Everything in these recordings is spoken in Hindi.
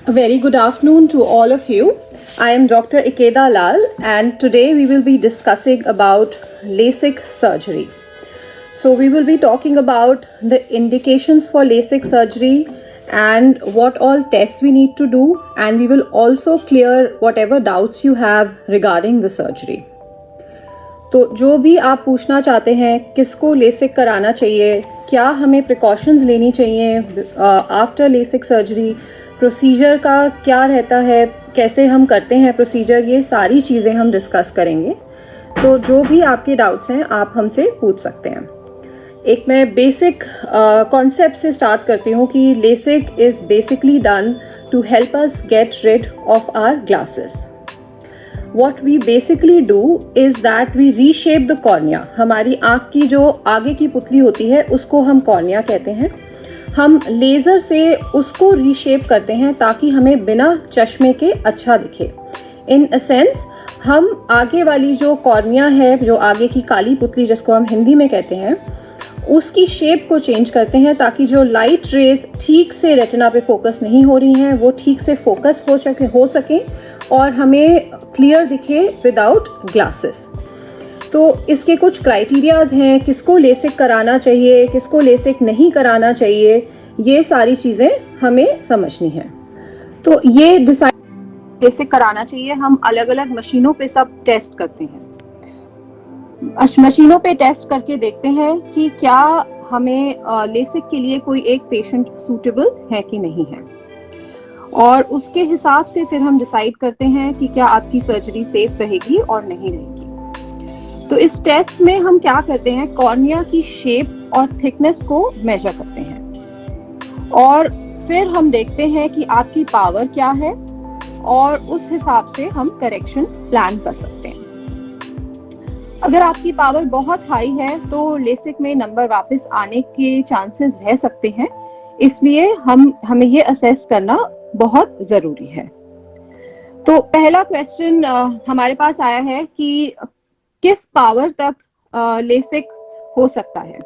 A very good afternoon to all of you. I am Dr. Ikeda Lal and today we will be discussing about LASIK surgery. So we will be talking about the indications for LASIK surgery and what all tests we need to do, and we will also clear whatever doubts you have regarding the surgery. तो जो भी आप पूछना चाहते हैं, किसको लेसिक कराना चाहिए, क्या हमें प्रिकॉशंस लेनी चाहिए आफ्टर लेसिक सर्जरी, प्रोसीजर का क्या रहता है, कैसे हम करते हैं प्रोसीजर, ये सारी चीज़ें हम डिस्कस करेंगे. तो जो भी आपके डाउट्स हैं आप हमसे पूछ सकते हैं. एक मैं बेसिक कॉन्सेप्ट से स्टार्ट करती हूँ कि LASIK is basically done to help us get rid of our glasses. What we basically do is that we reshape the cornea. हमारी आँख की जो आगे की पुतली होती है उसको हम कॉर्निया कहते हैं. हम लेज़र से उसको रीशेप करते हैं ताकि हमें बिना चश्मे के अच्छा दिखे. इन अ सेंस हम आगे वाली जो कॉर्निया है, जो आगे की काली पुतली जिसको हम हिंदी में कहते हैं, उसकी शेप को चेंज करते हैं ताकि जो लाइट रेज ठीक से रेटिना पे फोकस नहीं हो रही हैं वो ठीक से फोकस हो सके और हमें क्लियर दिखे विदाउट ग्लासेस. तो इसके कुछ क्राइटेरियाज हैं, किसको लेसिक कराना चाहिए, किसको लेसिक नहीं कराना चाहिए, ये सारी चीज़ें हमें समझनी है. तो ये डिसाइड लेसिक कराना चाहिए, हम अलग अलग मशीनों पे सब टेस्ट करते हैं. मशीनों पे टेस्ट करके देखते हैं कि क्या हमें लेसिक के लिए कोई एक पेशेंट सूटेबल है कि नहीं है, और उसके हिसाब से फिर हम डिसाइड करते हैं कि क्या आपकी सर्जरी सेफ रहेगी और नहीं रहेगी. तो इस टेस्ट में हम क्या करते हैं, कॉर्निया की शेप और थिकनेस को मेजर करते हैं और फिर हम देखते हैं कि आपकी पावर क्या है और उस हिसाब से हम करेक्शन प्लान कर सकते हैं. अगर आपकी पावर बहुत हाई है तो लेसिक में नंबर वापस आने के चांसेस रह सकते हैं, इसलिए हमें ये असेस करना बहुत जरूरी है. तो पहला क्वेश्चन हमारे पास आया है कि किस पावर तक लेसिक हो सकता है.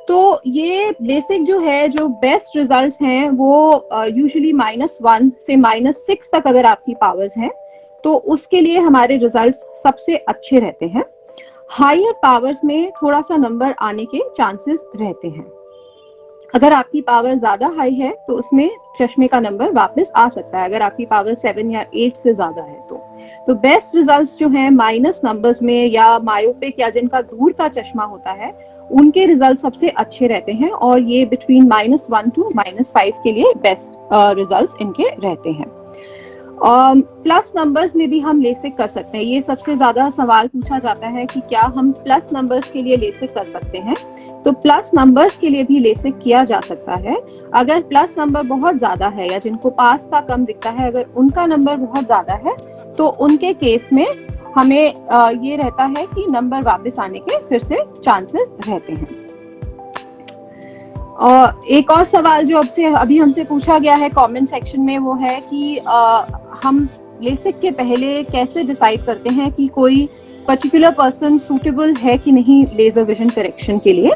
तो ये लेसिक जो है, जो बेस्ट रिजल्ट्स हैं वो यूजुअली -1 से -6 तक अगर आपकी पावर्स हैं तो उसके लिए हमारे रिजल्ट्स सबसे अच्छे रहते हैं. हायर पावर्स में थोड़ा सा नंबर आने के चांसेस रहते हैं. अगर आपकी पावर ज्यादा हाई है तो उसमें चश्मे का नंबर वापस आ सकता है, अगर आपकी पावर 7 या 8 से ज्यादा है तो बेस्ट रिजल्ट्स जो हैं माइनस नंबर्स में या मायोपिक या जिनका दूर का चश्मा होता है उनके रिजल्ट सबसे अच्छे रहते हैं, और ये बिटवीन -1 to -5 के लिए बेस्ट रिजल्ट्स इनके रहते हैं. प्लस नंबर्स में भी हम लेसिक कर सकते हैं. ये सबसे ज्यादा सवाल पूछा जाता है कि क्या हम प्लस नंबर्स के लिए लेसिक कर सकते हैं. तो प्लस नंबर्स के लिए भी लेसिक किया जा सकता है. अगर प्लस नंबर बहुत ज्यादा है या जिनको पास का कम दिखता है, अगर उनका नंबर बहुत ज्यादा है तो उनके केस में हमें ये रहता है कि नंबर वापस आने के फिर से चांसेस रहते हैं. एक और सवाल जो अभी हमसे पूछा गया है कमेंट सेक्शन में वो है कि हम लेसिक के पहले कैसे डिसाइड करते हैं कि कोई पर्टिकुलर पर्सन सूटेबल है कि नहीं लेजर विजन करेक्शन के लिए.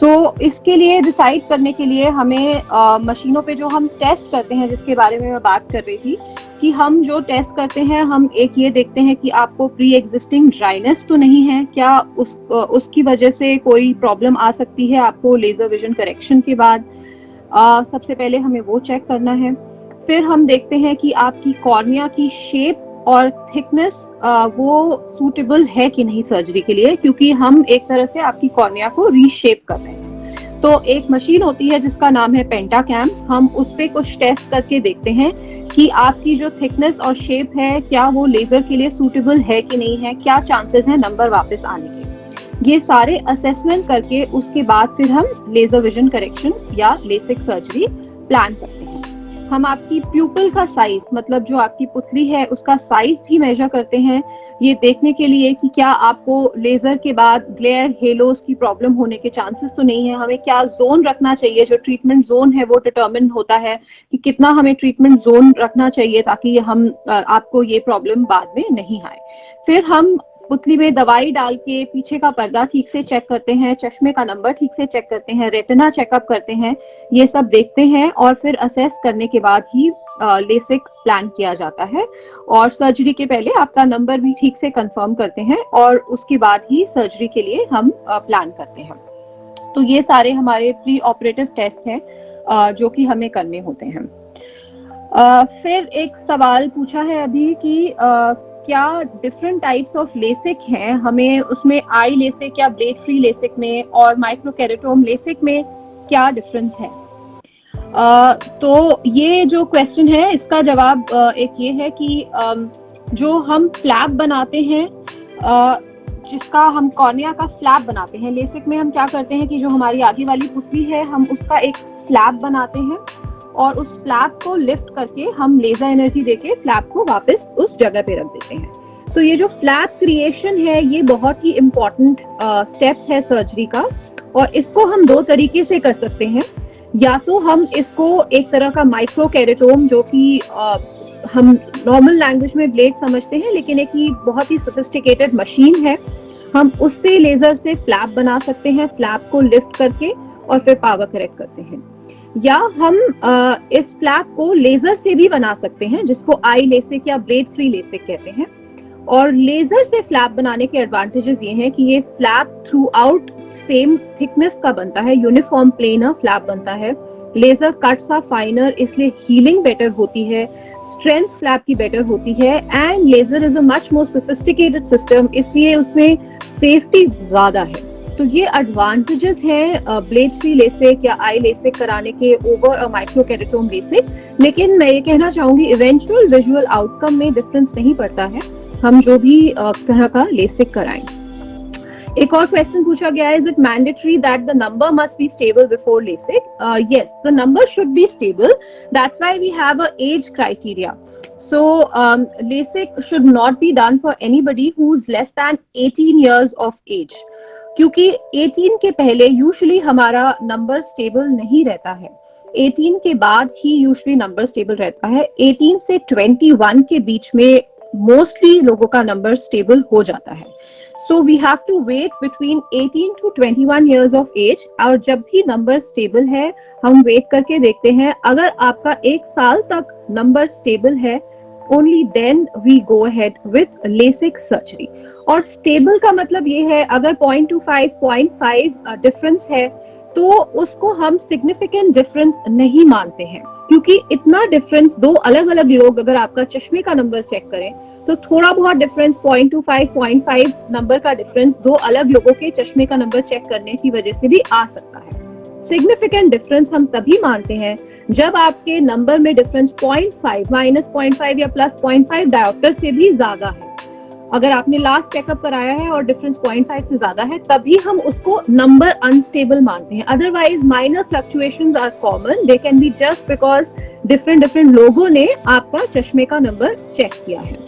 तो इसके लिए डिसाइड करने के लिए हमें मशीनों पे जो हम टेस्ट करते हैं, जिसके बारे में मैं बात कर रही थी, कि हम जो टेस्ट करते हैं हम एक ये देखते हैं कि आपको प्री एग्जिस्टिंग ड्राइनेस तो नहीं है, क्या उसकी वजह से कोई प्रॉब्लम आ सकती है आपको लेजर विजन करेक्शन के बाद. सबसे पहले हमें वो चेक करना है. फिर हम देखते हैं कि आपकी कॉर्निया की शेप और थिकनेस वो सूटेबल है कि नहीं सर्जरी के लिए, क्योंकि हम एक तरह से आपकी कॉर्निया को रीशेप कर रहे हैं. तो एक मशीन होती है जिसका नाम है पेंटाकैम. हम उस पे कुछ टेस्ट करके देखते हैं कि आपकी जो थिकनेस और शेप है क्या वो लेजर के लिए सूटेबल है कि नहीं है, क्या चांसेस हैं नंबर वापस आने के. ये सारे असेसमेंट करके उसके बाद फिर हम लेजर विजन करेक्शन या लेसिक सर्जरी प्लान करते हैं. हम आपकी प्यूपिल का साइज, मतलब जो आपकी पुतली है उसका साइज भी मेजर करते हैं, ये देखने के लिए कि क्या आपको लेजर के बाद ग्लेयर हेलोस की प्रॉब्लम होने के चांसेस तो नहीं है. हमें क्या जोन रखना चाहिए, जो ट्रीटमेंट जोन है वो डिटरमिन होता है कि कितना हमें ट्रीटमेंट जोन रखना चाहिए ताकि हम आपको ये प्रॉब्लम बाद में नहीं आए. फिर हम पुतली में दवाई डाल के पीछे का पर्दा ठीक से चेक करते हैं, चश्मे का नंबर ठीक से चेक करते हैं, रेटिना चेकअप करते हैं, ये सब देखते हैं और फिर असेस करने के बाद ही लेसिक प्लान किया जाता है और सर्जरी के पहले आपका नंबर भी ठीक से कंफर्म करते हैं और उसके बाद ही सर्जरी के लिए हम प्लान करते हैं। तो ये सारे हमारे प्री ऑपरेटिव टेस्ट हैं जो कि हमें करने होते हैं। फिर एक सवाल पूछा है अभी कि क्या डिफरेंट टाइप्स ऑफ लेसिक हैं, हमें उसमें आई लेसिक या ब्लेड फ्री लेसिक में और माइक्रोकेरेटोम लेसिक में क्या डिफरेंस है। तो ये जो क्वेश्चन है इसका जवाब एक ये है कि जो हम फ्लैप बनाते हैं, जिसका हम कॉर्निया का फ्लैप बनाते हैं, लेसिक में हम क्या करते हैं कि जो हमारी आगे वाली पुतली है हम उसका एक फ्लैप बनाते हैं और उस फ्लैप को लिफ्ट करके हम लेजर एनर्जी देके फ्लैप को वापस उस जगह पे रख देते हैं। तो ये जो फ्लैप क्रिएशन है ये बहुत ही इम्पोर्टेंट स्टेप है सर्जरी का और इसको हम दो तरीके से कर सकते हैं। या तो हम इसको एक तरह का माइक्रोकेरेटोम, जो कि हम नॉर्मल लैंग्वेज में ब्लेड समझते हैं लेकिन एक ही बहुत ही सोफिस्टिकेटेड मशीन है, हम उससे लेजर से फ्लैप बना सकते हैं, फ्लैप को लिफ्ट करके और फिर पावर करेक्ट करते हैं। या हम इस फ्लैप को लेजर से भी बना सकते हैं जिसको आई लेसिक या ब्लेड फ्री लेसिक कहते हैं। और लेजर से फ्लैप बनाने के एडवांटेजेस ये हैं कि ये flap through out same thickness का बनता है, यूनिफॉर्म प्लेनर फ्लैप बनता है, लेजर कट्स आर फाइनर इसलिए हीलिंग बेटर होती है, स्ट्रेंथ फ्लैप की बेटर होती है and laser is a much more sophisticated system इसलिए उसमें सेफ्टी ज्यादा है। तो ये एडवांटेजेस हैं ब्लेड फ्री लेसिक या आई लेसिक कराने के ओवर अ माइक्रोकेरेटोम लेसिक। लेकिन मैं ये कहना चाहूंगी इवेंचुअल विजुअल आउटकम में डिफरेंस नहीं पड़ता है हम जो भी तरह का लेसिक कराएं। एक और क्वेश्चन पूछा गया है, is it mandatory that the number must be stable before LASIK? Yes, the number should be stable, that's why we have a age criteria. So LASIK should not be done for anybody who is less than 18 years of age, क्योंकि 18 के पहले यूजुअली हमारा नंबर स्टेबल नहीं रहता है, 18 के बाद ही यूजुअली नंबर स्टेबल रहता है। 18 से 21 के बीच में मोस्टली लोगों का नंबर स्टेबल हो जाता है। So we have to wait between 18 to 21 years of age. और जब भी नंबर स्टेबल है हम वेट करके देखते हैं, अगर आपका 1 साल तक नंबर स्टेबल है only then we go ahead with LASIK surgery। और स्टेबल का मतलब ये है अगर 0.25 0.5 डिफरेंस है तो उसको हम सिग्निफिकेंट डिफरेंस नहीं मानते हैं, क्योंकि इतना डिफरेंस दो अलग अलग लोग अगर आपका चश्मे का नंबर चेक करें तो थोड़ा बहुत डिफरेंस 0.25 0.5 नंबर का डिफरेंस दो अलग लोगों के चश्मे का नंबर चेक करने की वजह से भी आ सकता है। सिग्निफिकेंट डिफरेंस हम तभी मानते हैं जब आपके नंबर में डिफरेंस 0.5 -0.5 या +0.5 डायोप्टर से भी ज्यादा है। अगर आपने लास्ट चेकअप कराया है और डिफरेंस 0.5 से ज्यादा है तभी हम उसको नंबर अनस्टेबल मानते हैं। Otherwise minor fluctuations are common, they can be just because different लोगों ने आपका चश्मे का नंबर चेक किया है।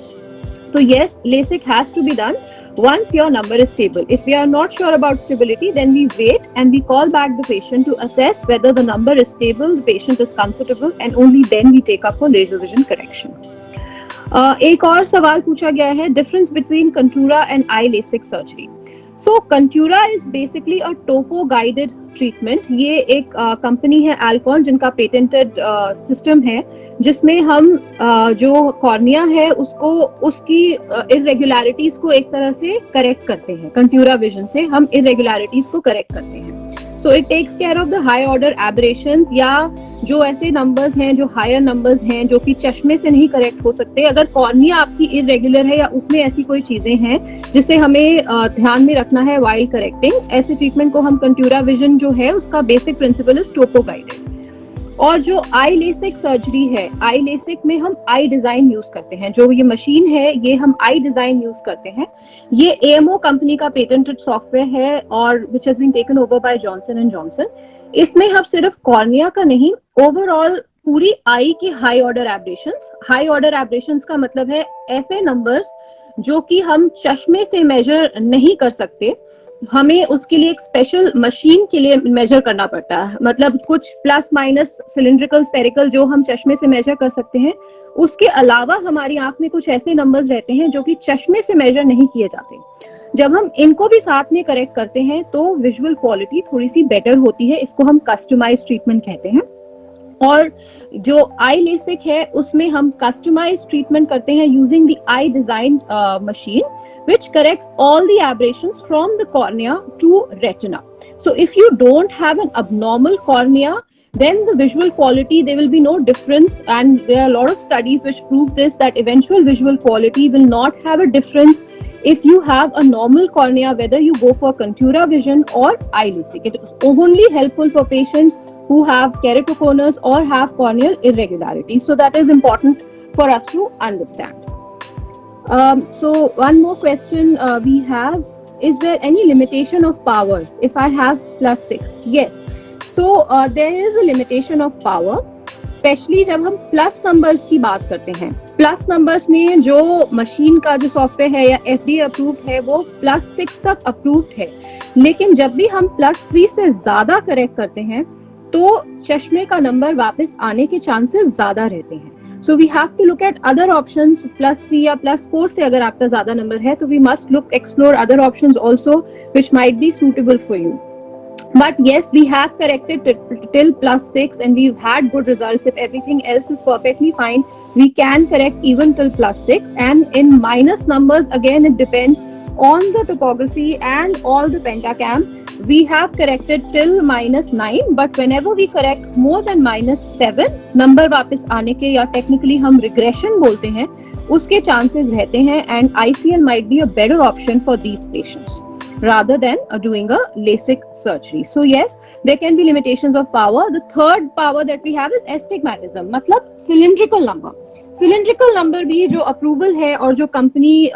तो yes, LASIK has to be done once your number is stable. If we are not sure about stability, then we wait and we call back the patient to assess whether the number is stable, the patient is comfortable, and only then we take up for laser vision correction. एक और सवाल पूछा गया है, difference between Contura and eye LASIK surgery. So Contura is basically a topo guided treatment. ये एक कंपनी है Alcon जिनका पेटेंटेड सिस्टम है जिसमें हम जो कॉर्निया है उसको उसकी इरेगुलरिटीज को एक तरह से करेक्ट करते हैं। कंट्यूरा विजन से हम इरेगुलरिटीज को करेक्ट करते हैं। So it takes care of the high order aberrations या जो ऐसे नंबर्स हैं जो हायर नंबर्स हैं जो कि चश्मे से नहीं करेक्ट हो सकते। अगर कॉर्निया आपकी इरेगुलर है या उसमें ऐसी कोई चीजें हैं जिसे हमें ध्यान में रखना है वाइल करेक्टिंग, ऐसे ट्रीटमेंट को हम कंट्यूरा विजन जो है उसका basic principle is Toppo guided. और जो आई लेसिक सर्जरी है, आई लेसिक में हम आई डिजाइन यूज करते हैं। जो ये मशीन है ये हम आई डिजाइन यूज करते हैं। ये AMO कंपनी का पेटेंटेड सॉफ्टवेयर है और which has been taken over by Johnson and Johnson. इसमें हम सिर्फ कॉर्निया का नहीं, ओवरऑल पूरी आई की high order aberrations. High order aberrations का मतलब है ऐसे नंबर्स जो कि हम चश्मे से मेजर नहीं कर सकते, हमें उसके लिए एक स्पेशल मशीन के लिए मेजर करना पड़ता है। मतलब कुछ प्लस माइनस सिलिंड्रिकल स्फेरिकल जो हम चश्मे से मेजर कर सकते हैं, उसके अलावा हमारी आंख में कुछ ऐसे नंबर्स रहते हैं जो कि चश्मे से मेजर नहीं किए जाते। जब हम इनको भी साथ में करेक्ट करते हैं तो विजुअल क्वालिटी थोड़ी सी बेटर होती है। इसको हम कस्टमाइज्ड ट्रीटमेंट कहते हैं। और जो आई लेसिक है उसमें हम कस्टमाइज ट्रीटमेंट करते हैं using the I design machine which corrects all the aberrations from the cornea to retina. So if you don't have an abnormal cornea, then the visual quality, there will be no difference, and there are a lot of studies which prove this, that eventual visual quality will not have a difference if you have a normal cornea, whether you go for contura vision or eye LASIK. It is only helpful for patients who have keratoconus or have corneal irregularities. So that is important for us to understand. So one more question we have, is there any limitation of power if I have +6? Yes. So there is a limitation of power, especially जब हम प्लस नंबर्स की बात करते हैं. प्लस नंबर्स में जो मशीन का जो सॉफ्टवेयर है या FDA अप्रूव्ड है वो +6 तक अप्रूव्ड है, लेकिन जब भी हम +3 से ज्यादा करेक्ट करते हैं तो चश्मे का नंबर वापस आने के चांसेस ज्यादा रहते हैं. So we have to look at other options. +3 या +4 से अगर आपका ज्यादा नंबर है तो we must explore other options also which might be suitable for you. But yes, we have corrected till +6 and we've had good results. If everything else is perfectly fine, we can correct even till +6. And in minus numbers, again, it depends on the topography and all the pentacam. We have corrected till -9, but whenever we correct more than -7, number वापस आने के या टेक्निकली हम रिग्रेशन बोलते हैं, उसके चांसेस रहते हैं, and ICL might be a better option for these patients rather than doing a LASIK surgery. So yes, there can be limitations of power. The third power that we have is astigmatism, मतलब cylindrical number. Cylindrical number भी जो अप्रूवल है और जो कंपनी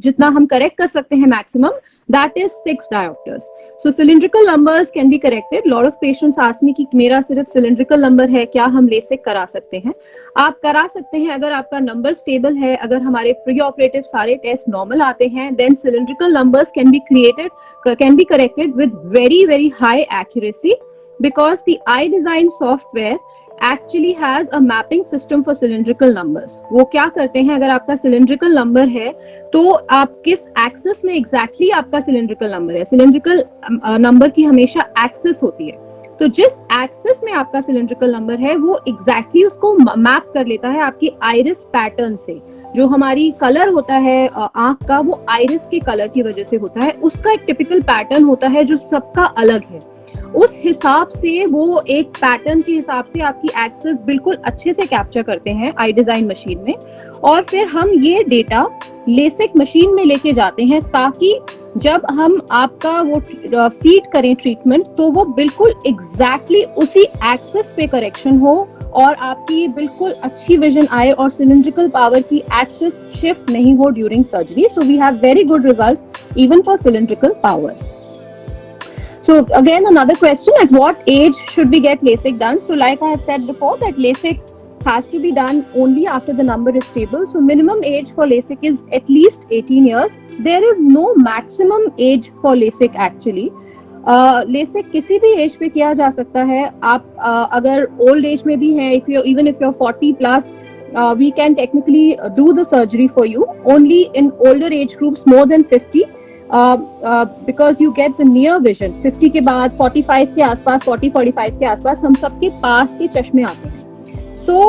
जितना हम करेक्ट कर सकते हैं maximum, that is 6 diopters. So cylindrical numbers can be corrected. Lot of patients ask me कि मेरा सिर्फ cylindrical number है, क्या हम LASIK करा सकते हैं? आप करा सकते हैं अगर आपका नंबर स्टेबल है, अगर हमारे प्री ऑपरेटिव सारे टेस्ट नॉर्मल आते हैं, then cylindrical numbers can be corrected with very high accuracy, because the eye design software actually has a mapping system for cylindrical numbers. वो क्या करते हैं, अगर आपका cylindrical number है तो आप किस एक्सिस में एग्जैक्टली आपका cylindrical number है. cylindrical नंबर की हमेशा एक्सिस होती है, तो जिस एक्सिस में आपका cylindrical number है वो एग्जैक्टली उसको मैप कर लेता है आपकी आइरिस पैटर्न से. जो हमारी कलर होता है आंख का, वो आइरिस के कलर की वजह से होता है, उसका एक टिपिकल पैटर्न होता है जो सबका अलग है. उस हिसाब से वो एक पैटर्न के हिसाब से आपकी एक्सिस बिल्कुल अच्छे से कैप्चर करते हैं आई डिजाइन मशीन में, और फिर हम ये डेटा लेसिक मशीन में लेके जाते हैं ताकि जब हम आपका वो फीड करें ट्रीटमेंट तो वो बिल्कुल एग्जैक्टली उसी एक्सिस पे करेक्शन हो और आपकी बिल्कुल अच्छी विजन आए और सिलिंड्रिकल पावर की एक्सिस शिफ्ट नहीं हो during surgery. So we have very good results even for cylindrical powers. So again, another question, at what age should we get LASIK done? So like I have said before, that LASIK has to be done only after the number is stable. So minimum age for LASIK is at least 18 years. There is no maximum age for LASIK actually. LASIK किसी भी एज पे किया जा सकता है. आप अगर ओल्ड एज में भी हैं, even if you're 40 plus, we can technically do the surgery for you. Only in older age groups more than 50. Because you get the near vision. 50 के बाद 45 के आसपास, 40-45 के आसपास हम सबके पास के चश्मे आते हैं. So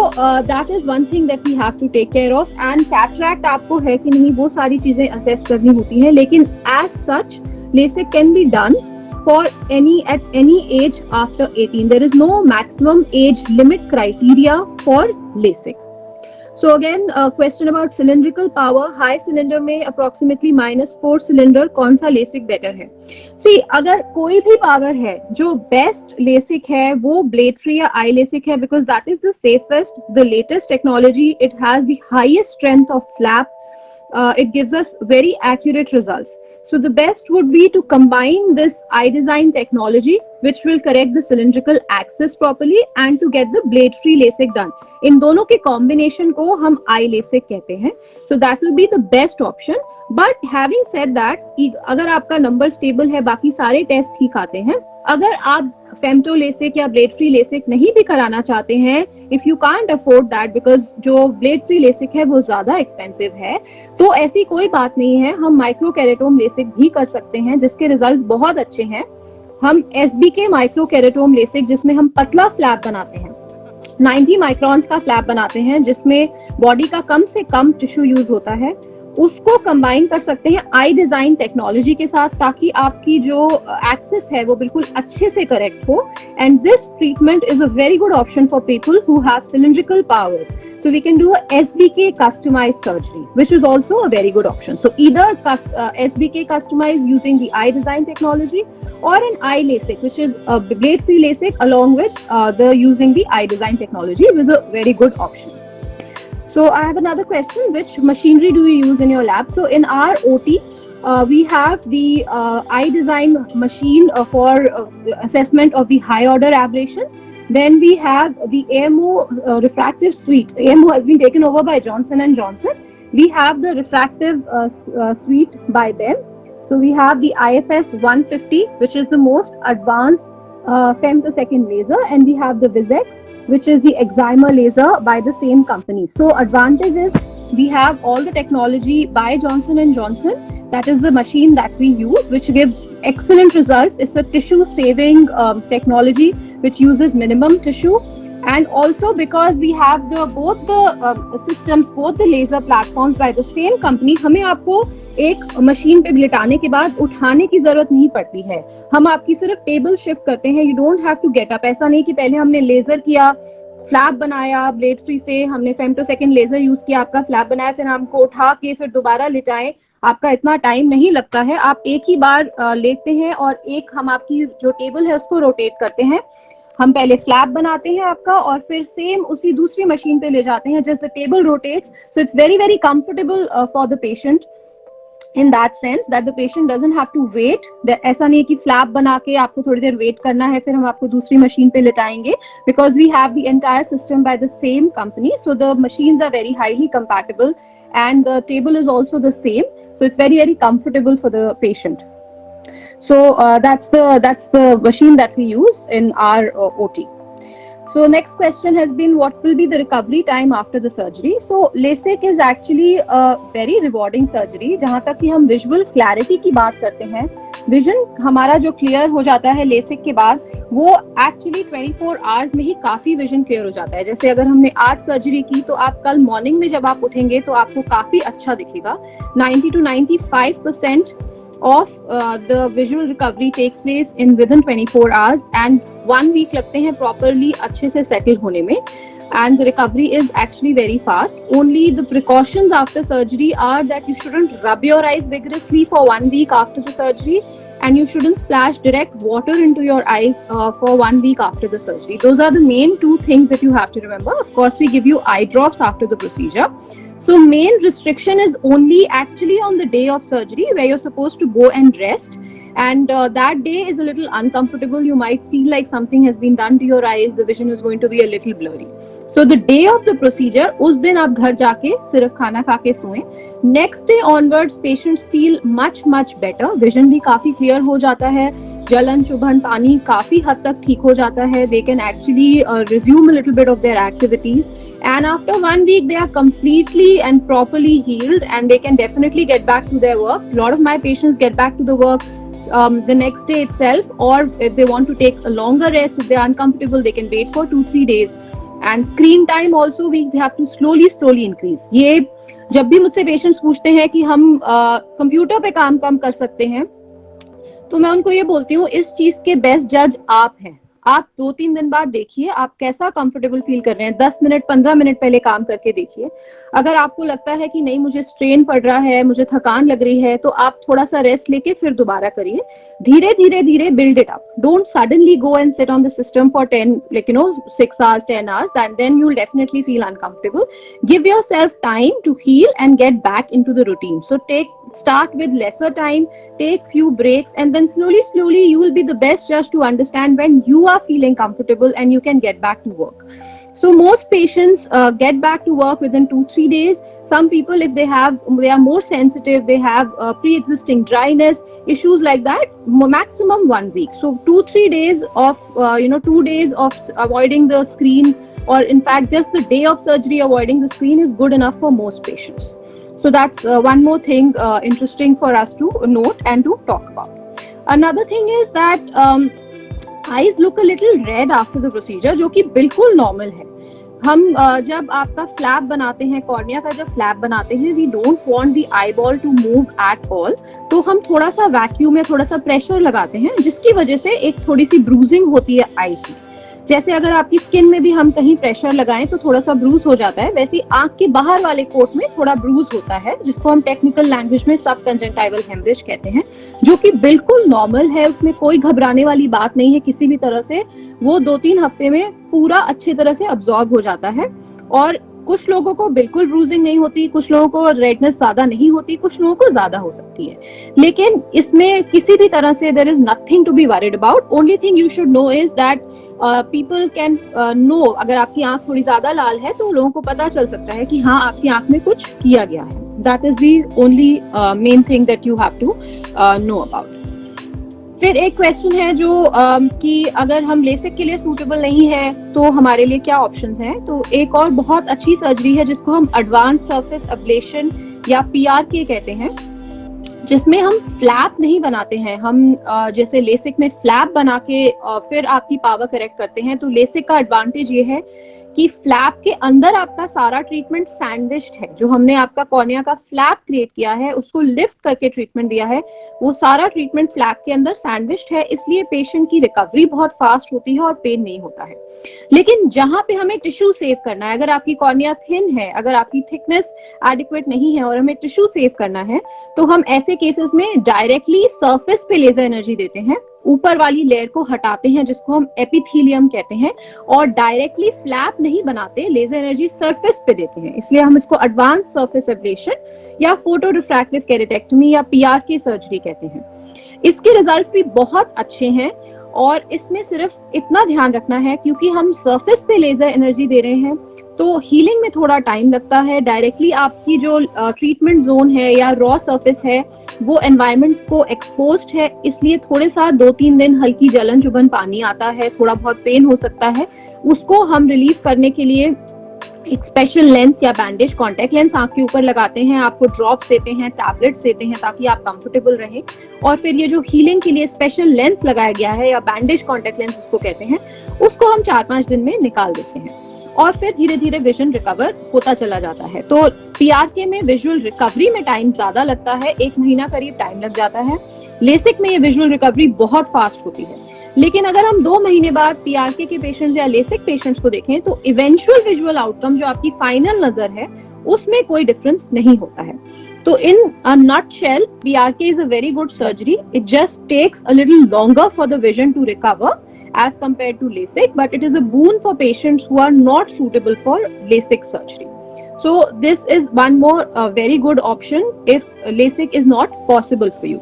that is one thing that we have to take care of. And cataract आपको है कि नहीं वो सारी चीजें असेस करनी होती हैं, लेकिन as such LASIK can be done for at any age after 18. There is no maximum age limit criteria for LASIK. So again, question about cylindrical power. High cylinder में approximately -4 cylinder कौन सा LASIK better है? See, अगर कोई भी power है जो best LASIK है वो blade free या eye LASIK है, because that is the safest, the latest technology. It has the highest strength of flap. It gives us very accurate results. So the best would be to combine this eye design technology, which will correct the cylindrical axis properly, and to get the blade free LASIK done. इन दोनों के combination को हम eye LASIK कहते हैं. So that will be the best option. But having said that, अगर आपका number stable है, बाकी सारे टेस्ट ठीक आते हैं, अगर आप फेमटो LASIK या ब्लेड फ्री LASIK नहीं भी कराना चाहते हैं, if you can't afford that, because जो ब्लेड फ्री LASIK है वो ज्यादा एक्सपेंसिव है, तो ऐसी कोई बात नहीं है. हम माइक्रो केरेटोम LASIK भी कर सकते हैं जिसके रिजल्ट्स बहुत अच्छे हैं. हम SBK माइक्रो केरेटोम LASIK, जिसमें हम पतला फ्लैप बनाते हैं, 90 माइक्रॉन्स का फ्लैप बनाते हैं जिसमें बॉडी का कम से कम टिश्यू यूज होता है, उसको कंबाइन कर सकते हैं आई डिजाइन टेक्नोलॉजी के साथ, ताकि आपकी जो एक्सेस है वो बिल्कुल अच्छे से करेक्ट हो. And this treatment is a very good option for people who have cylindrical powers. So we can do a SBK customized surgery, which is also a very good option. So either SBK customized using the eye design technology, or an eye LASIK, which is a blade-free LASIK along with the using the eye design technology, is a very good option. So I have another question: which machinery do you use in your lab? So in our OT, we have the eye design machine for assessment of the high order aberrations. Then we have the AMO refractive suite. AMO has been taken over by Johnson and Johnson. We have the refractive suite by them. So we have the IFS 150, which is the most advanced femtosecond laser, and we have the Vizx, which is the excimer laser by the same company. So advantage is we have all the technology by Johnson and Johnson. That is the machine that we use, which gives excellent results. It's a tissue saving technology which uses minimum tissue. And also because we have both the systems, both the laser platforms by the same company, हमें आपको एक मशीन पे लिटाने के बाद उठाने की जरूरत नहीं पड़ती है. हम आपकी सिर्फ टेबल शिफ्ट करते हैं. You don't have to get up. ऐसा नहीं कि पहले हमने लेजर किया, फ्लैप बनाया ब्लेड फ्री से, हमने फेम्टोसेकंड लेजर यूज किया, आपका फ्लैप बनाया, फिर हमको उठा के फिर दोबारा लिटाएं. आपका इतना टाइम नहीं लगता है. आप एक ही बार लेते हैं और एक हम आपकी जो टेबल है उसको रोटेट करते हैं. हम पहले फ्लैप बनाते हैं आपका और फिर सेम उसी दूसरी मशीन पे ले जाते हैं. Just the table rotates, so it's very very comfortable for the patient in that sense that the patient doesn't have to wait. ऐसा नहीं है कि फ्लैप बना के आपको थोड़ी देर वेट करना है फिर हम आपको दूसरी मशीन पे लिटाएंगे, because we have the entire system by the same company. So the machines are very highly compatible and the table is also the same, so it's very very comfortable for the patient. So that's the machine that we use in our OT. So next question has been, what will be the recovery time after the surgery? So LASIK is actually a very rewarding surgery. जहाँ तक कि हम visual clarity की बात करते हैं, vision हमारा जो clear हो जाता है LASIK के बाद, वो actually 24 hours में ही काफी vision clear हो जाता है. जैसे अगर हमने आज सर्जरी की तो आप कल मॉर्निंग में जब आप उठेंगे तो आपको काफी अच्छा दिखेगा. 90 to 95% of the visual recovery takes place in within 24 hours and 1 week लगते हैं properly अच्छे से settle होने में, and the recovery is actually very fast. Only the precautions after surgery are that you shouldn't rub your eyes vigorously for 1 week after the surgery, and you shouldn't splash direct water into your eyes for 1 week after the surgery. Those are the main 2 things that you have to remember. Of course, we give you eye drops after the procedure. So main restriction is only actually on the day of surgery where you're supposed to go and rest, and that day is a little uncomfortable. You might feel like something has been done to your eyes. The vision is going to be a little blurry. So the day of the procedure, उस दिन आप घर जाके सिर्फ खाना खा के सोएं. Next day onwards, patients feel much better. Vision भी काफी clear हो जाता है. जलन चुभन पानी काफी हद तक ठीक हो जाता है. They can actually resume a little bit of their activities, and after 1 week they are completely and properly healed, and they can definitely get back to their work. A lot of my patients get back to the work the next day itself, or if they want to take a longer rest, if they are uncomfortable, they can wait for 2-3 days. And screen time also we have to slowly increase. ये जब भी मुझसे पेशेंट्स पूछते हैं कि हम कंप्यूटर पे काम कम कर सकते हैं, तो मैं उनको ये बोलती हूँ, इस चीज के बेस्ट जज आप हैं. आप 2-3 दिन बाद देखिए आप कैसा कंफर्टेबल फील कर रहे हैं. 10 मिनट 15 मिनट पहले काम करके देखिए. अगर आपको लगता है कि नहीं मुझे स्ट्रेन पड़ रहा है, मुझे थकान लग रही है, तो आप थोड़ा सा रेस्ट लेके फिर दोबारा करिए. धीरे build it up. Don't suddenly go and sit on the system for 6 hours 10 hours, then you will definitely feel uncomfortable. Give yourself time to heal and get back into the routine. So start with lesser time, take few breaks, and then slowly you will be the best judge to understand when you are feeling comfortable and you can get back to work. So most patients get back to work within 2-3 days. Some people, if they are more sensitive, they have pre-existing dryness, issues like that, maximum 1 week. So 2-3 days of 2 days of avoiding the screens, or in fact just the day of surgery avoiding the screen is good enough for most patients. So that's one more thing interesting for us to note and to talk about. Another thing is that eyes look a little red after the procedure, जो कि बिल्कुल normal है. हम जब आपका फ्लैप बनाते हैं, कॉर्निया का जब फ्लैप बनाते हैं, we don't want the eyeball to move at all, तो हम थोड़ा सा वैक्यूम या थोड़ा सा प्रेशर लगाते हैं, जिसकी वजह से एक थोड़ी सी ब्रूजिंग होती है आईज में। जैसे अगर आपकी स्किन में भी हम कहीं प्रेशर लगाएं तो थोड़ा सा ब्रूज हो जाता है, वैसे आंख के बाहर वाले कोट में थोड़ा ब्रूज होता है, जिसको हम टेक्निकल लैंग्वेज में सब कंजंक्टिवल हेमरेज कहते हैं, जो कि बिल्कुल नॉर्मल है, उसमें कोई घबराने वाली बात नहीं है किसी भी तरह से। वो 2-3 हफ्ते में पूरा अच्छी तरह से अब्सॉर्ब हो जाता है। और कुछ लोगों को बिल्कुल ब्रूजिंग नहीं होती, कुछ लोगों को रेडनेस ज्यादा नहीं होती, कुछ लोगों को ज्यादा हो सकती है, लेकिन इसमें किसी भी तरह से there is nothing to be worried about. Only thing you should know is that people can know, अगर आपकी आंख थोड़ी ज्यादा लाल है तो लोगों को पता चल सकता है कि हाँ आपकी आंख में कुछ किया गया है। That is the only main thing that you have to know about. फिर एक क्वेश्चन है जो कि अगर हम लेसिक के लिए सूटेबल नहीं है तो हमारे लिए क्या ऑप्शंस हैं। तो एक और बहुत अच्छी सर्जरी है जिसको हम एडवांस सरफेस एब्लेशन या पीआरके कहते हैं, जिसमें हम फ्लैप नहीं बनाते हैं। हम जैसे लेसिक में फ्लैप बना के फिर आपकी पावर करेक्ट करते हैं, तो लेसिक का एडवांटेज ये है कि फ्लैप के अंदर आपका सारा ट्रीटमेंट सैंडविच्ड है। जो हमने आपका कॉर्निया का फ्लैप क्रिएट किया है, उसको लिफ्ट करके ट्रीटमेंट दिया है, वो सारा ट्रीटमेंट फ्लैप के अंदर सैंडविच्ड है, इसलिए पेशेंट की रिकवरी बहुत फास्ट होती है और पेन नहीं होता है। लेकिन जहां पे हमें टिश्यू सेव करना है, अगर आपकी कॉर्निया थिन है, अगर आपकी थिकनेस एडिक्वेट नहीं है और हमें टिश्यू सेव करना है, तो हम ऐसे केसेस में डायरेक्टली सरफेस पे लेजर एनर्जी देते हैं, ऊपर वाली लेयर को हटाते हैं जिसको हम एपिथेलियम कहते हैं, और डायरेक्टली फ्लैप नहीं बनाते, लेजर एनर्जी सरफेस पे देते हैं, इसलिए हम इसको एडवांस सरफेस एब्लेशन या फोटो रिफ्रैक्टिव केरेटेक्टमी या पीआरके सर्जरी कहते हैं। इसके रिजल्ट्स भी बहुत अच्छे हैं और इसमें सिर्फ इतना ध्यान रखना है, क्योंकि हम सरफेस पे लेजर एनर्जी दे रहे हैं तो हीलिंग में थोड़ा टाइम लगता है। डायरेक्टली आपकी जो ट्रीटमेंट जोन है या रॉ सरफेस है वो एनवायरनमेंट को एक्सपोज्ड है, इसलिए थोड़े सा 2-3 दिन हल्की जलन चुभन पानी आता है, थोड़ा बहुत पेन हो सकता है। उसको हम रिलीव करने के लिए एक स्पेशल लेंस या बैंडेज, कॉन्टेक्ट लेंस आंख के ऊपर लगाते हैं, आपको ड्रॉप्स देते हैं, टैबलेट्स देते हैं ताकि आप कंफर्टेबल रहें। और फिर ये जो हीलिंग के लिए स्पेशल लेंस लगाया गया है या बैंडेज कॉन्टेक्ट लेंस उसको कहते हैं, उसको हम 4-5 दिन में निकाल देते हैं और फिर धीरे धीरे विजन रिकवर होता चला जाता है। तो पीआरके में विजुअल रिकवरी में टाइम ज्यादा लगता है, 1 महीना करीब टाइम लग जाता है। लेसिक में ये विजुअल रिकवरी बहुत फास्ट होती है, लेकिन अगर हम 2 महीने बाद पीआरके के पेशेंट्स या लेसिक पेशेंट्स को देखें तो इवेंचुअल विजुअल आउटकम, जो आपकी फाइनल नजर है, उसमें कोई डिफरेंस नहीं होता है। तो in a nutshell, PRK is a very good surgery. It just takes a little longer for the vision to recover as compared to LASIK, but it is a boon for patients who are not suitable for LASIK surgery. So this is one more very good option if LASIK is not possible for you.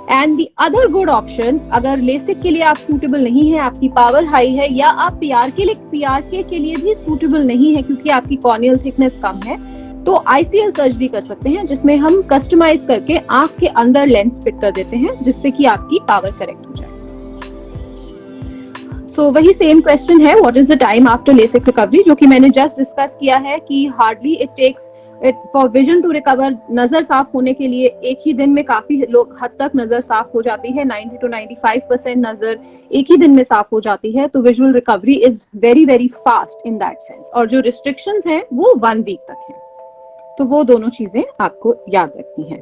And the other good option, अगर LASIK के लिए आप suitable नहीं है, आपकी पावर हाई है, या आप PRK के लिए भी suitable नहीं है क्योंकि आपकी corneal thickness कम है, तो ICL सर्जरी कर सकते हैं, जिसमें हम कस्टमाइज करके आंख के अंदर लेंस फिट कर देते हैं जिससे कि आपकी पावर करेक्ट हो जाए। तो वही सेम क्वेश्चन है, what is the time after LASIK recovery, जो कि मैंने जस्ट डिस्कस किया है कि hardly it takes for vision to recover. नजर साफ होने के लिए 1 ही दिन में काफी लोग हद तक नजर साफ हो जाती है, 90 to 95% नजर 1 ही दिन में साफ हो जाती है। तो visual recovery is very very fast in that sense, और जो रिस्ट्रिक्शंस हैं वो 1 वीक तक हैं। तो वो दोनों चीजें आपको याद रखनी है।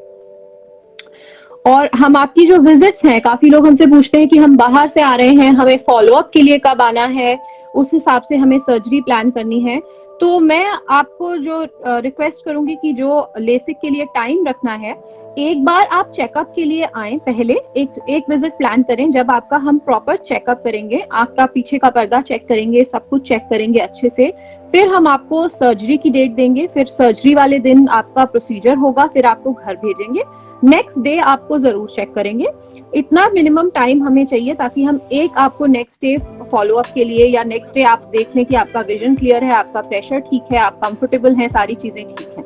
और हम आपकी जो विजिट्स हैं, काफी लोग हमसे पूछते हैं कि हम बाहर से आ रहे हैं, हमें फॉलोअप के लिए कब आना है, उस हिसाब से हमें सर्जरी प्लान करनी है। तो मैं आपको जो रिक्वेस्ट करूंगी कि जो लेसिक के लिए टाइम रखना है, एक बार आप चेकअप के लिए आए, पहले एक विजिट प्लान करें जब आपका हम प्रॉपर चेकअप करेंगे, आंख का पीछे का पर्दा चेक करेंगे, सब कुछ चेक करेंगे अच्छे से, फिर हम आपको सर्जरी की डेट देंगे, फिर सर्जरी वाले दिन आपका प्रोसीजर होगा, फिर आपको घर भेजेंगे, नेक्स्ट डे आपको जरूर चेक करेंगे। इतना मिनिमम टाइम हमें चाहिए ताकि हम एक आपको नेक्स्ट डे फॉलोअप के लिए, या नेक्स्ट डे आप देख लें कि आपका विजन क्लियर है, आपका प्रेशर ठीक है, आप कंफर्टेबल हैं, सारी चीजें ठीक हैं।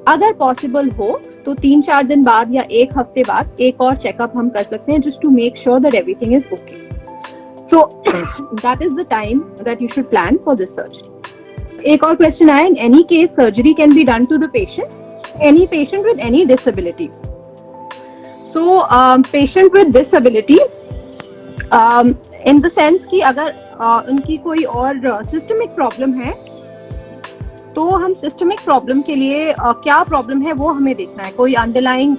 अगर पॉसिबल हो तो 3-4 दिन बाद या 1 हफ्ते बाद एक और चेकअप हम कर सकते हैं, just to make sure that everything is okay. So that is the time that you should plan for this surgery. एक और क्वेश्चन आया, in any case surgery can be done to the patient, any patient with any disability. So patient with disability in the sense कि अगर उनकी कोई और सिस्टमिक प्रॉब्लम है तो हम सिस्टमिक प्रॉब्लम के लिए क्या प्रॉब्लम है वो हमें देखना है। कोई अंडरलाइंग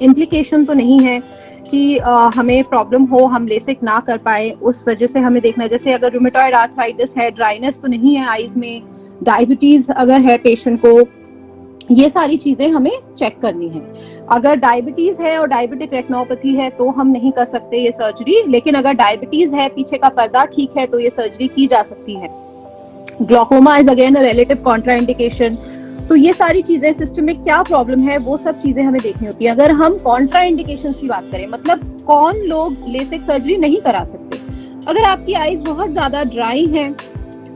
इम्प्लीकेशन तो नहीं है कि हमें प्रॉब्लम हो, हम लेसिक ना कर पाए, उस वजह से हमें देखना है। जैसे अगर रूमेटॉइड आर्थराइटिस है, ड्राइनेस तो नहीं है आईज में, डायबिटीज अगर है पेशेंट को, ये सारी चीजें हमें चेक करनी है। अगर डायबिटीज है और डायबिटिक रेटिनोपैथी है तो हम नहीं कर सकते ये सर्जरी, लेकिन अगर डायबिटीज है, पीछे का पर्दा ठीक है, तो ये सर्जरी की जा सकती है। Glaucoma is again a relative contraindication. तो ये सारी चीजें, सिस्टम में क्या प्रॉब्लम है वो सब चीजें हमें देखनी होती है। अगर हम कॉन्ट्राइंडिकेशन की बात करें, मतलब कौन लोग लेसिक सर्जरी नहीं करा सकते, अगर आपकी आईज बहुत ज्यादा ड्राई है,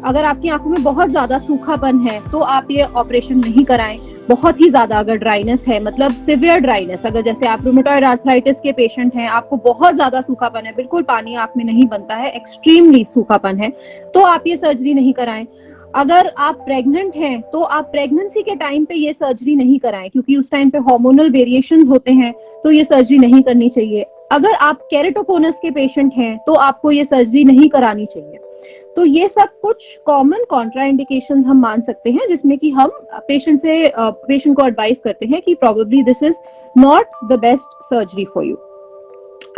अगर आपकी आंखों में बहुत ज्यादा सूखापन है तो आप ये ऑपरेशन नहीं कराएं। बहुत ही ज्यादा अगर ड्राइनेस है, मतलब सिवियर ड्राइनेस, अगर जैसे आप रूमेटॉइड आर्थराइटिस के पेशेंट हैं, आपको बहुत ज्यादा सूखापन है, बिल्कुल पानी आंख में नहीं बनता है, एक्सट्रीमली सूखापन है, तो आप ये सर्जरी नहीं कराएं। अगर आप प्रेग्नेंट हैं तो आप प्रेगनेंसी के टाइम पे ये सर्जरी नहीं कराएं, क्योंकि उस टाइम पे हार्मोनल वेरिएशंस होते हैं, तो ये सर्जरी नहीं करनी चाहिए। अगर आप केरेटोकोनस के पेशेंट हैं तो आपको ये सर्जरी नहीं करानी चाहिए। तो ये सब कुछ कॉमन कॉन्ट्राइंडिकेशंस हम मान सकते हैं, जिसमें कि हम पेशेंट को एडवाइस करते हैं कि probably this is not the best surgery for you.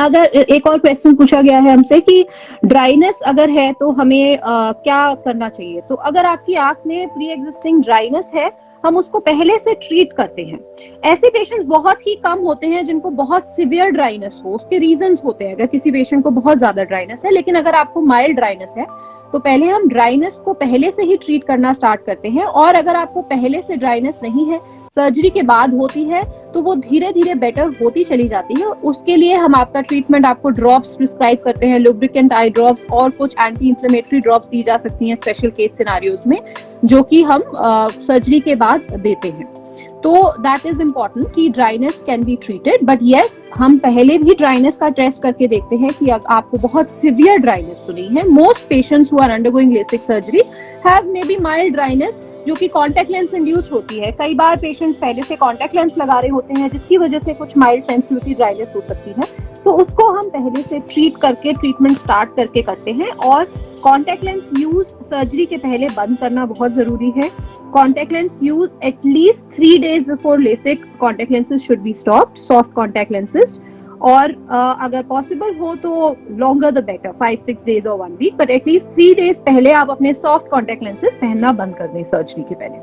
अगर एक और क्वेश्चन पूछा गया है हमसे कि ड्राइनेस अगर है तो हमें क्या करना चाहिए। तो अगर आपकी आंख में प्री एग्जिस्टिंग ड्राइनेस है, हम उसको पहले से ट्रीट करते हैं। ऐसे पेशेंट्स बहुत ही कम होते हैं जिनको बहुत सिवियर ड्राइनेस हो, उसके रीजंस होते हैं। अगर किसी पेशेंट को बहुत ज्यादा ड्राइनेस है, लेकिन अगर आपको माइल्ड ड्राइनेस है तो पहले हम ड्राइनेस को पहले से ही ट्रीट करना स्टार्ट करते हैं। और अगर आपको पहले से ड्राइनेस नहीं है, सर्जरी के बाद होती है, तो वो धीरे धीरे बेटर होती चली जाती है। उसके लिए हम आपका ट्रीटमेंट, आपको ड्रॉप्स प्रिस्क्राइब करते हैं, लुब्रिकेंट आई ड्रॉप्स और कुछ एंटी इंफ्लेमेटरी ड्रॉप्स दी जा सकती हैं स्पेशल केस सिनारियोज में, जो कि हम सर्जरी के बाद देते हैं। तो दैट इज इम्पोर्टेंट कि dryness can be treated, but yes, हम पहले भी ड्राइनेस का टेस्ट करके देखते हैं कि आपको बहुत सिवियर ड्राइनेस तो नहीं है। Most patients who are undergoing LASIK surgery have maybe mild dryness, जो कि कॉन्टैक्ट लेंस इंड्यूस्ड होती है। कई बार पेशेंट्स पहले से कॉन्टैक्ट लेंस लगा रहे होते हैं, जिसकी वजह से कुछ माइल्ड सेंसिटिविटी ड्राइनेस हो सकती है, तो उसको हम पहले से ट्रीट करके, ट्रीटमेंट स्टार्ट करके करते हैं। और कॉन्टैक्ट लेंस यूज सर्जरी के पहले बंद करना बहुत जरूरी है। Contact lens use at least 3 days before LASIK contact lenses should be stopped, soft contact lenses. और अगर पॉसिबल हो तो लॉन्गर द बेटर, 5-6 days और 1 week, बट एटलीस्ट 3 days पहले आप अपने सॉफ्ट कॉन्टैक्ट लेंसेज पहनना बंद कर दें सर्जरी के पहले।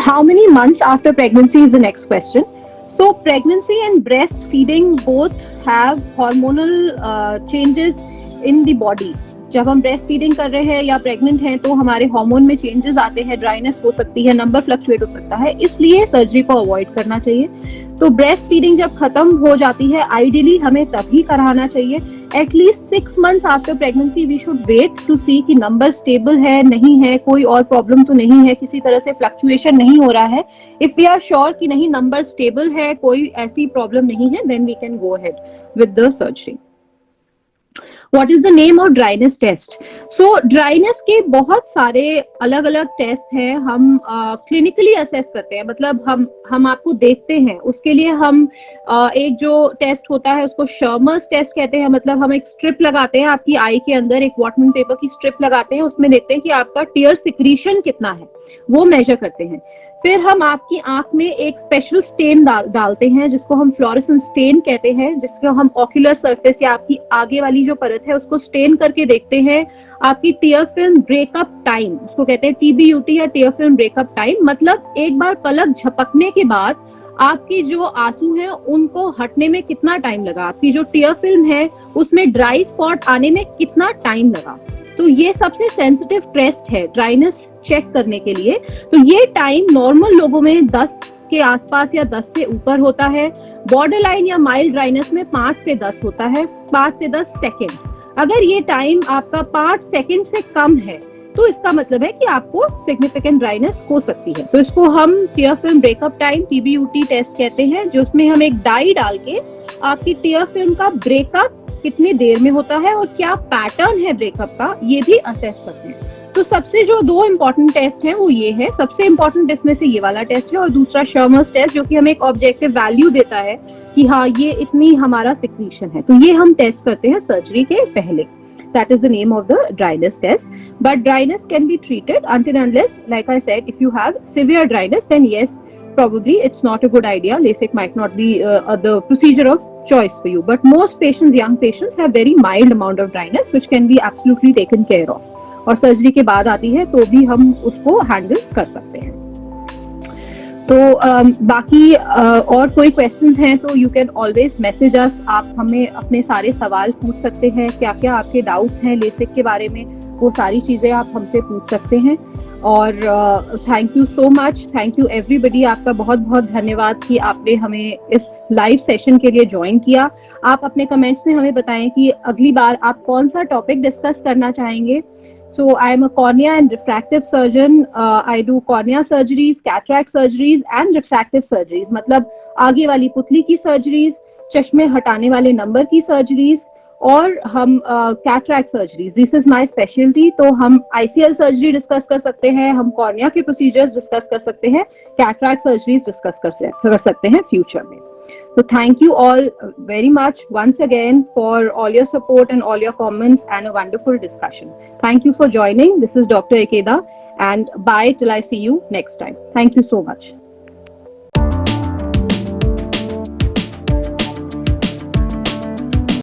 How many months after pregnancy is the next question. So pregnancy and breastfeeding both have hormonal changes in the body. जब हम ब्रेस्ट फीडिंग कर रहे हैं या प्रेग्नेंट हैं तो हमारे हार्मोन में चेंजेस आते हैं, ड्राइनेस हो सकती है, नंबर फ्लक्चुएट हो सकता है, इसलिए सर्जरी को अवॉइड करना चाहिए। तो ब्रेस्ट फीडिंग जब खत्म हो जाती है, आइडियली हमें तभी कराना चाहिए। At least 6 months after pregnancy we should wait to see कि नंबर स्टेबल है, नहीं है, कोई और प्रॉब्लम तो नहीं है, किसी तरह से फ्लक्चुएशन नहीं हो रहा है। इफ वी आर श्योर कि नहीं, नंबर स्टेबल है, कोई ऐसी प्रॉब्लम नहीं है, then we can go ahead with the surgery. What is the name of dryness test? So dryness के बहुत सारे अलग अलग टेस्ट हैं। हम क्लिनिकली असेस करते हैं, मतलब हम आपको देखते हैं, उसके लिए हम एक जो टेस्ट होता है उसको शर्मर्स टेस्ट कहते हैं। मतलब हम एक स्ट्रिप लगाते हैं आपकी आई के अंदर, एक वॉटमैन पेपर की स्ट्रिप लगाते हैं, उसमें देखते हैं कि आपका टीयर सिक्रीशन कितना है, वो मेजर करते हैं। फिर हम आपकी आंख में एक स्पेशल स्टेन डालते हैं जिसको हम फ्लोरेसेंट स्टेन कहते हैं, जिसको हम ऑक्यूलर सरफेस या आपकी आगे वाली जो परत है उसको स्टेन करके देखते हैं। आपकी टीयर फिल्म ब्रेकअप टाइम, उसको कहते हैं TBUT या टीयर फिल्म ब्रेकअप टाइम, मतलब एक बार पलक झपकने के बाद आपकी जो आंसू हैं उनको हटने में कितना टाइम लगा, आपकी जो टीयर फिल्म है उसमें ड्राई स्पॉट आने में कितना टाइम लगा। तो ये सबसे सेंसिटिव टेस्ट है ड्राइनेस चेक करने के लिए। तो ये टाइम नॉर्मल लोगों में 10 के आसपास या 10 से ऊपर होता है। बॉर्डर लाइन या माइल्ड ड्राइनेस में 5 से 10 होता है, 5 से 10 सेकेंड। अगर ये टाइम आपका 5 सेकेंड से कम है तो इसका मतलब है कि आपको सिग्निफिकेंट ड्राइनेस हो सकती है। तो इसको हम tear film breakup time TBUT test कहते हैं, जो उसमें हम एक डाई डाल के आपकी टीयर फिल्म का ब्रेकअप कितनी देर में होता है और क्या पैटर्न है ब्रेकअप का, ये भी असेस करते हैं। तो सबसे जो 2 इंपॉर्टेंट टेस्ट हैं वो ये है, सबसे इंपॉर्टेंट इसमें से ये वाला टेस्ट है, और दूसरा शर्मर्स टेस्ट, जो कि हमें एक ऑब्जेक्टिव वैल्यू देता है कि हाँ ये इतनी हमारा सिक्रीशन है। तो ये हम टेस्ट करते हैं सर्जरी के पहले। That is the name of the dryness test. But dryness can be treated until and unless, like I said, if you have severe dryness, then yes, probably it's not a good idea. LASIK might not be the procedure of choice for you. But most patients, young patients, have very mild amount of dryness, which can be absolutely taken care of. और सर्जरी के बाद आती है तो भी हम उसको हैंडल कर सकते हैं. तो बाकी और कोई क्वेश्चंस हैं तो you can always message us. आप हमें अपने सारे सवाल पूछ सकते हैं. क्या क्या आपके डाउट्स हैं लेसिक के बारे में, वो सारी चीज़ें आप हमसे पूछ सकते हैं. और thank you so much. Thank you everybody. आपका बहुत बहुत धन्यवाद कि आपने हमें इस लाइव सेशन के लिए ज्वाइन किया. आप अपने कमेंट्स में हमें बताएं कि अगली बार आप कौन सा टॉपिक डिस्कस करना चाहेंगे. So I am a cornea and refractive surgeon. I do cornea surgeries, cataract surgeries and refractive surgeries. मतलब आगे वाली पुतली की surgeries, चश्मे हटाने वाले नंबर की surgeries और हम cataract surgeries. This is my specialty. तो हम ICL surgery discuss कर सकते हैं, हम cornea के procedures discuss कर सकते हैं, cataract surgeries discuss कर सकते हैं future में. So thank you all very much once again for all your support and all your comments and a wonderful discussion. Thank you for joining. This is Dr. Ikeda and bye till I see you next time. Thank you so much.